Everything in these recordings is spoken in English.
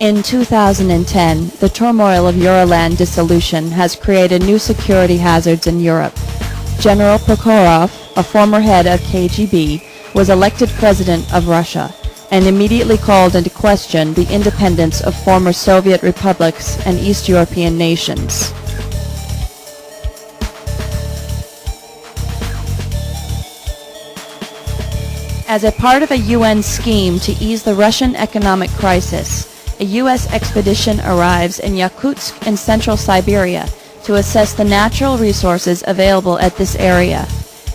In 2010, the turmoil of Euroland dissolution has created new security hazards in Europe. General Prokhorov, a former head of KGB, was elected president of Russia and immediately called into question the independence of former Soviet republics and East European nations. As a part of a UN scheme to ease the Russian economic crisis, a U.S. expedition arrives in Yakutsk in central Siberia to assess the natural resources available at this area.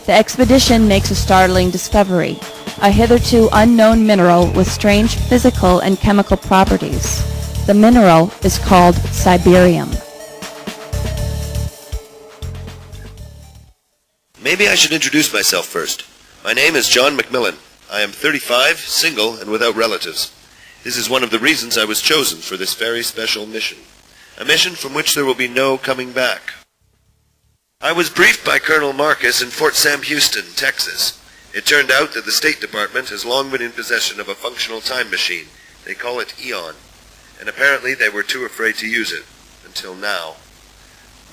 The expedition makes a startling discovery, a hitherto unknown mineral with strange physical and chemical properties. The mineral is called Siberium. Maybe I should introduce myself first. My name is John Macmillan. I am 35, single, and without relatives. This is one of the reasons I was chosen for this very special mission. A mission from which there will be no coming back. I was briefed by Colonel Marcus in Fort Sam Houston, Texas. It turned out that the State Department has long been in possession of a functional time machine. They call it Eon. And apparently they were too afraid to use it. Until now.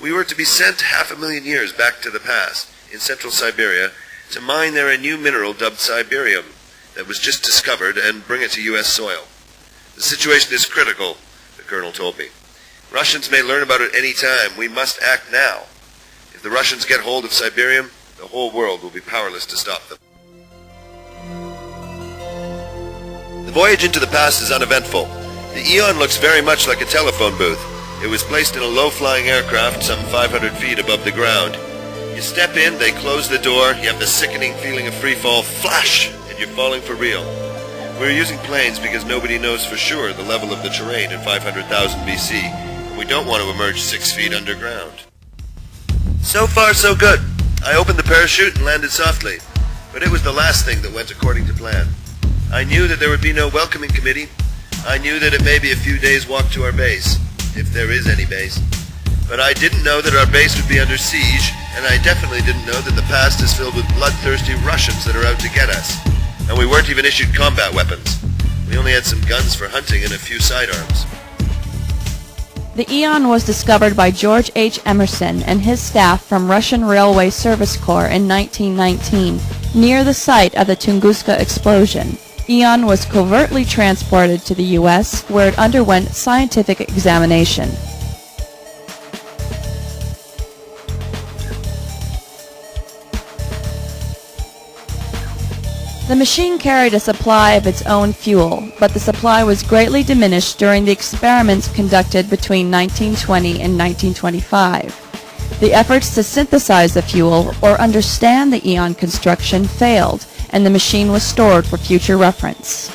We were to be sent 500,000 years back to the past, in central Siberia, to mine there a new mineral dubbed Siberium that was just discovered and bring it to U.S. soil. The situation is critical, the colonel told me. Russians may learn about it any time. We must act now. If the Russians get hold of Siberium, the whole world will be powerless to stop them. The voyage into the past is uneventful. The Eon looks very much like a telephone booth. It was placed in a low-flying aircraft some 500 feet above the ground. You step in, they close the door, you have the sickening feeling of free fall, flash, and you're falling for real. We're using planes because nobody knows for sure the level of the terrain in 500,000 BC, and we don't want to emerge 6 feet underground. So far, so good. I opened the parachute and landed softly, but it was the last thing that went according to plan. I knew that there would be no welcoming committee. I knew that it may be a few days' walk to our base, if there is any base. But I didn't know that our base would be under siege, and I definitely didn't know that the past is filled with bloodthirsty Russians that are out to get us. And we weren't even issued combat weapons. We only had some guns for hunting and a few sidearms. The Eon was discovered by George H. Emerson and his staff from Russian Railway Service Corps in 1919, near the site of the Tunguska explosion. Eon was covertly transported to the U.S., where it underwent scientific examination. The machine carried a supply of its own fuel, but the supply was greatly diminished during the experiments conducted between 1920 and 1925. The efforts to synthesize the fuel or understand the Eon construction failed, and the machine was stored for future reference.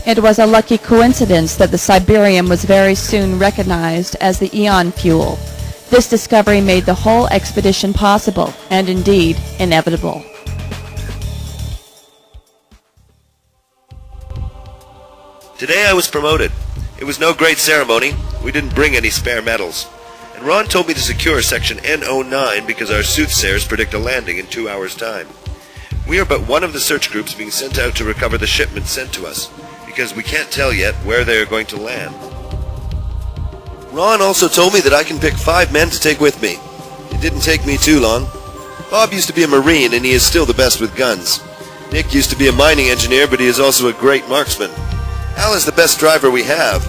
It was a lucky coincidence that the Siberium was very soon recognized as the Eon fuel. This discovery made the whole expedition possible, and indeed, inevitable. Today I was promoted. It was no great ceremony. We didn't bring any spare medals. And Ron told me to secure section N09 because our soothsayers predict a landing in 2 hours' time. We are but one of the search groups being sent out to recover the shipment sent to us, because we can't tell yet where they are going to land. Ron also told me that I can pick 5 men to take with me. It didn't take me too long. Bob used to be a Marine, and he is still the best with guns. Nick used to be a mining engineer, but he is also a great marksman. Al is the best driver we have.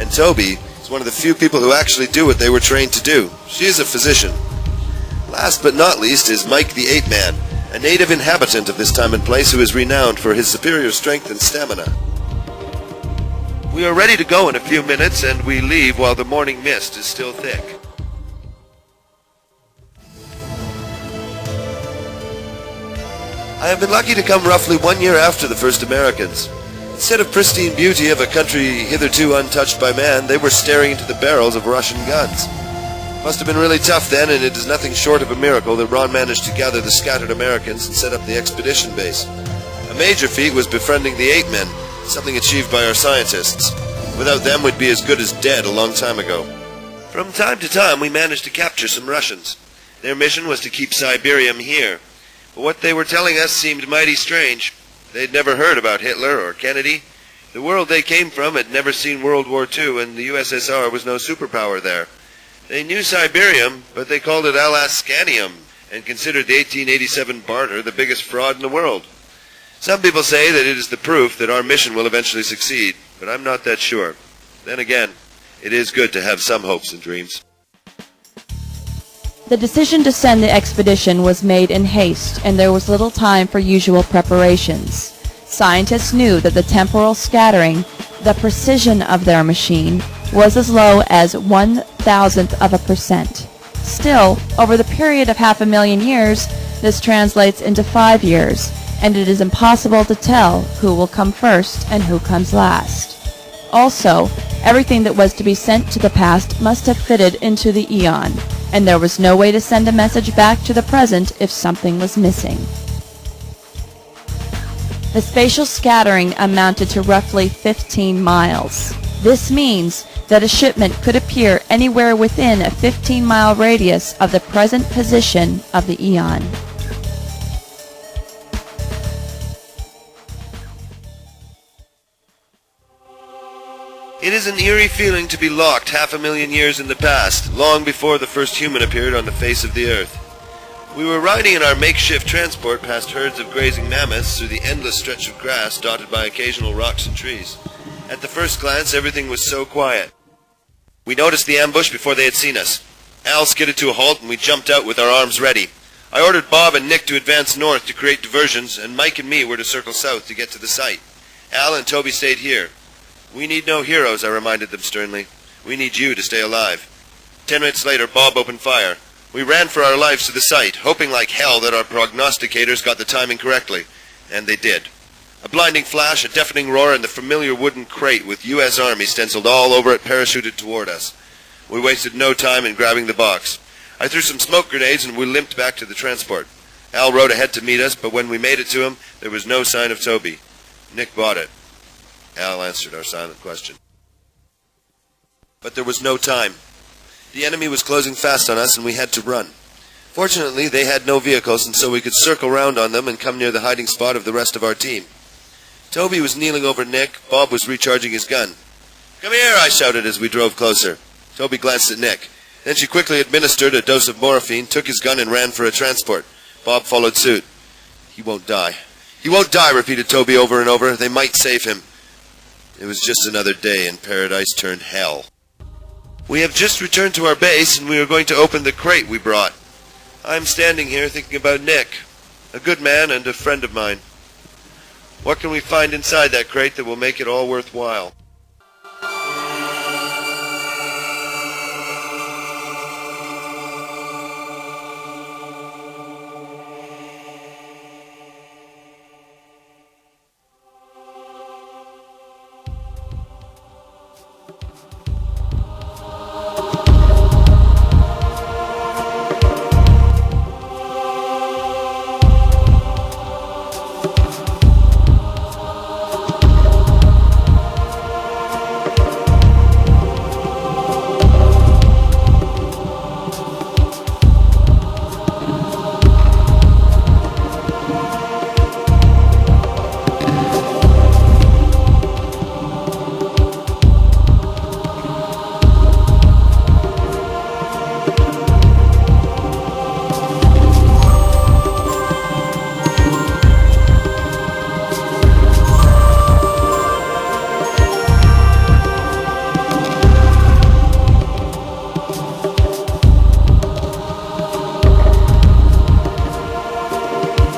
And Toby is one of the few people who actually do what they were trained to do. She is a physician. Last but not least is Mike the Ape Man, a native inhabitant of this time and place who is renowned for his superior strength and stamina. We are ready to go in a few minutes, and we leave while the morning mist is still thick. I have been lucky to come roughly 1 year after the first Americans. Instead of pristine beauty of a country hitherto untouched by man, they were staring into the barrels of Russian guns. Must have been really tough then, and it is nothing short of a miracle that Ron managed to gather the scattered Americans and set up the expedition base. A major feat was befriending the Ape Men, something achieved by our scientists. Without them, we'd be as good as dead a long time ago. From time to time, we managed to capture some Russians. Their mission was to keep Siberium here. But what they were telling us seemed mighty strange. They'd never heard about Hitler or Kennedy. The world they came from had never seen World War II, and the USSR was no superpower there. They knew Siberium, but they called it Alaskanium, and considered the 1887 barter the biggest fraud in the world. Some people say that it is the proof that our mission will eventually succeed, but I'm not that sure. Then again, it is good to have some hopes and dreams. The decision to send the expedition was made in haste, and there was little time for usual preparations. Scientists knew that the temporal scattering, the precision of their machine, was as low as 1/1000%. Still, over the period of 500,000 years, this translates into 5 years, and it is impossible to tell who will come first and who comes last. Also, everything that was to be sent to the past must have fitted into the eon, and there was no way to send a message back to the present if something was missing. The spatial scattering amounted to roughly 15 miles. This means that a shipment could appear anywhere within a 15-mile radius of the present position of the eon. It is an eerie feeling to be locked 500,000 years in the past, long before the first human appeared on the face of the earth. We were riding in our makeshift transport past herds of grazing mammoths through the endless stretch of grass dotted by occasional rocks and trees. At the first glance, everything was so quiet. We noticed the ambush before they had seen us. Al skidded to a halt and we jumped out with our arms ready. I ordered Bob and Nick to advance north to create diversions, and Mike and me were to circle south to get to the site. Al and Toby stayed here. We need no heroes, I reminded them sternly. We need you to stay alive. 10 minutes later, Bob opened fire. We ran for our lives to the site, hoping like hell that our prognosticators got the timing correctly. And they did. A blinding flash, a deafening roar, and the familiar wooden crate with U.S. Army stenciled all over it parachuted toward us. We wasted no time in grabbing the box. I threw some smoke grenades and we limped back to the transport. Al rode ahead to meet us, but when we made it to him, there was no sign of Toby. Nick bought it. Al answered our silent question. But there was no time. The enemy was closing fast on us and we had to run. Fortunately, they had no vehicles, and so we could circle round on them and come near the hiding spot of the rest of our team. Toby was kneeling over Nick. Bob was recharging his gun. "Come here," I shouted as we drove closer. Toby glanced at Nick. Then she quickly administered a dose of morphine, took his gun, and ran for a transport. Bob followed suit. "He won't die. He won't die," repeated Toby over and over. "They might save him." It was just another day and paradise turned hell. We have just returned to our base, and we are going to open the crate we brought. I'm standing here thinking about Nick, a good man and a friend of mine. What can we find inside that crate that will make it all worthwhile?